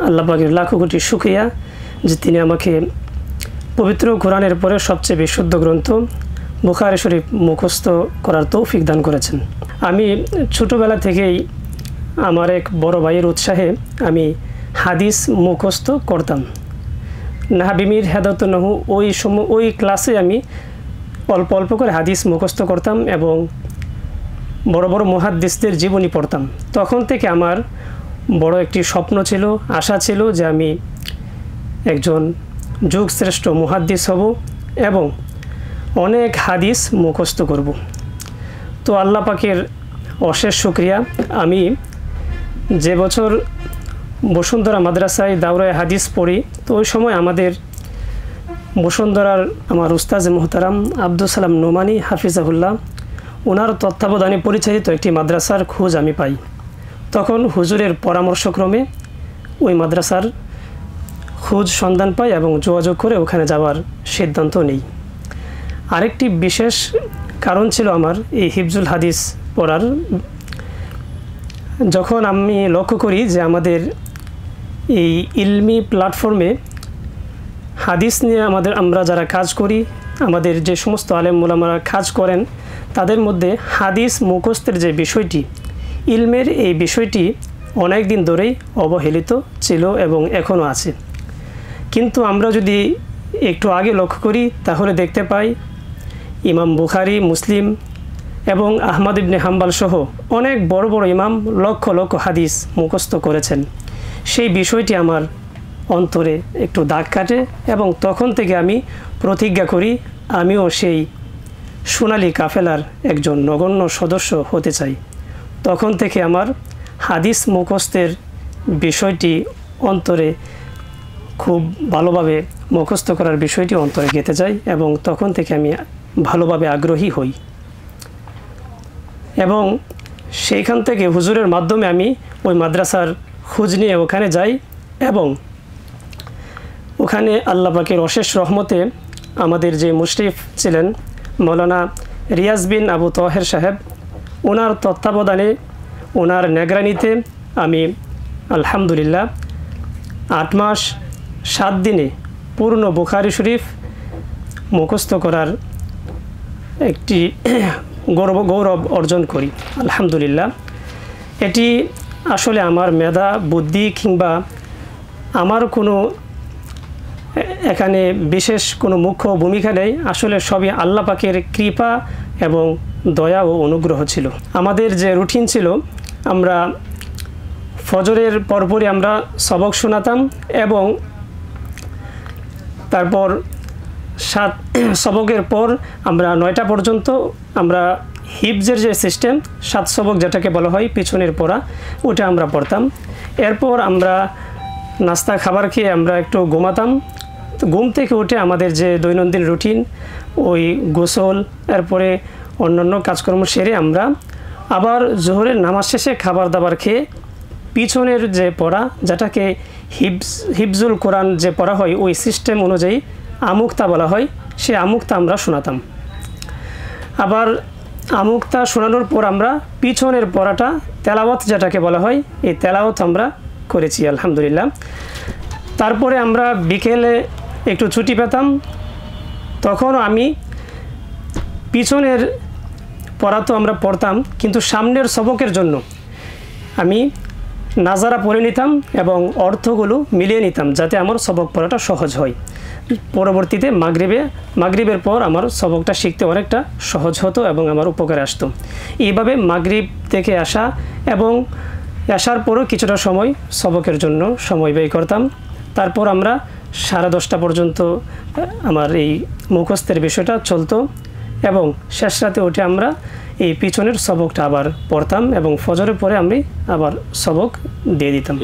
আল্লাহ পাকের লাখো কোটি শুকরিয়া যে তিনি আমাকে পবিত্র কোরআনের পরে সবচেয়ে বিশুদ্ধ গ্রন্থ বুখারী শরীফ মুখস্থ করার তৌফিক দান করেছেন। আমি ছোটোবেলা থেকেই আমার এক বড় ভাইয়ের উৎসাহে আমি হাদিস মুখস্থ করতাম। নাহাবিমির হেদায়ত নহু ওই ক্লাসে আমি অল্প অল্প করে হাদিস মুখস্থ করতাম এবং বড় বড় মুহাদ্দিসদের জীবনী পড়তাম। তখন থেকে আমার বড় একটি স্বপ্ন ছিল, আশা ছিল যে আমি একজন যুগশ্রেষ্ঠ মুহাদ্দিস হব এবং অনেক হাদিস মুখস্থ করব। তো আল্লাহ পাকের অশেষ শুকরিয়া, আমি যে বছর বসুন্ধরা মাদ্রাসায় দাওরায়ে হাদিস পড়ি তো ওই সময় আমাদের বসুন্ধরার আমার উস্তাজ মুহতারাম আব্দুল সালাম নোমানি হাফিজাহুল্লাহ ওনার তত্ত্বাবধানে পরিচালিত একটি মাদ্রাসার খোঁজ আমি পাই। তখন হুজুরের পরামর্শক্রমে ওই মাদ্রাসার খোঁজ সন্ধান পাই এবং যোগাযোগ করে ওখানে যাওয়ার সিদ্ধান্ত নেই। আরেকটি বিশেষ কারণ ছিল আমার এই হিফজুল হাদিস পড়ার। যখন আমি লক্ষ্য করি যে আমাদের এই ইলমি প্ল্যাটফর্মে হাদিস নিয়ে আমরা যারা কাজ করি, আমাদের যে সমস্ত আলেম ওলামারা কাজ করেন, তাদের মধ্যে হাদিস মুখস্থের যে বিষয়টি, ইলমের এই বিষয়টি অনেক দিন ধরেই অবহেলিত ছিল এবং এখনও আছে। কিন্তু আমরা যদি একটু আগে লক্ষ্য করি তাহলে দেখতে পাই ইমাম বুখারী, মুসলিম এবং আহমদ ইবনে হাম্বল সহ অনেক বড় বড় ইমাম লক্ষ লক্ষ হাদিস মুখস্থ করেছেন। সেই বিষয়টি আমার অন্তরে একটু দাগ কাটে এবং তখন থেকে আমি প্রতিজ্ঞা করি আমিও সেই সোনালী কাফেলার একজন নগণ্য সদস্য হতে চাই। তখন থেকে আমার হাদিস মুখস্থের বিষয়টি অন্তরে খুব ভালোভাবে মুখস্থ করার বিষয়টি অন্তরে গেঁথে যায় এবং তখন থেকে আমি ভালোভাবে আগ্রহী হই এবং সেইখান থেকে হুজুরের মাধ্যমে আমি ওই মাদ্রাসার খোঁজ নিয়ে ওখানে যাই এবং ওখানে আল্লাহ পাকের অশেষ রহমতে আমাদের যে মুশরিফ ছিলেন মৌলানা রিয়াজ বিন আবু তহের সাহেব, ওনার তত্ত্বাবধানে ওনার নেগরানিতে আমি আলহামদুলিল্লাহ 8 মাস 7 দিনে পূর্ণ বুখারী শরীফ মুখস্থ করার একটি গৌরব অর্জন করি আলহামদুলিল্লাহ। এটি আসলে আমার মেধা বুদ্ধি কিংবা আমার কোনো এখানে বিশেষ কোনো মুখ্য ভূমিকা নেই, আসলে সবই আল্লাহ পাকের কৃপা এবং দয়া ও অনুগ্রহ ছিল। আমাদের যে রুটিন ছিল, আমরা ফজরের পরপরই আমরা সবক শোনাতাম এবং তারপর 7 সবকের পর আমরা 9টা পর্যন্ত আমরা হিফজের যে সিস্টেম 7 সবক যেটাকে বলা হয় পিছনের পড়া, ওটা আমরা পড়তাম। এরপর আমরা নাস্তা খাবার খেয়ে আমরা একটু ঘুমাতাম। তো ঘুম থেকে উঠে আমাদের যে দৈনন্দিন রুটিন, ওই গোসল এরপরে অন্যান্য কাজকর্ম সেরে আমরা আবার জোহরের নামাজ শেষে খাবার দাবার খেয়ে পিছনের যে পড়া যেটাকে হিফজুল কোরআন যে পড়া হয় ওই সিস্টেম অনুযায়ী আমুক্তা বলা হয়, সে আমুক্তা আমরা শোনাতাম। আবার আমুক্তা শোনানোর পর আমরা পিছনের পড়াটা তেলাওয়াত যেটাকে বলা হয় এই তেলাওয়াত আমরা করেছি আলহামদুলিল্লাহ। তারপরে আমরা বিকেলে একটু ছুটি পেতাম, তখনও আমি পিছনের পড়া তো আমরা পড়তাম কিন্তু সামনের সবকের জন্য আমি নাজারা পড়ে নিতাম এবং অর্থগুলো মিলিয়ে নিতাম যাতে আমার সবক পড়াটা সহজ হয়। পরবর্তীতে মাগরিবের পর আমার সবকটা শিখতে অনেকটা সহজ হতো এবং আমার উপকারে আসতো। এইভাবে মাগরিব থেকে আসা এবং আসার পরও কিছুটা সময় সবকের জন্য সময় ব্যয় করতাম। তারপর আমরা 10:30 পর্যন্ত আমার এই মুখস্থের বিষয়টা চলতো এবং শেষ রাতে উঠে আমরা এই পিছনের সবকটা আবার পড়তাম এবং ফজরের পরে আমি আবার সবক দিয়ে দিতাম।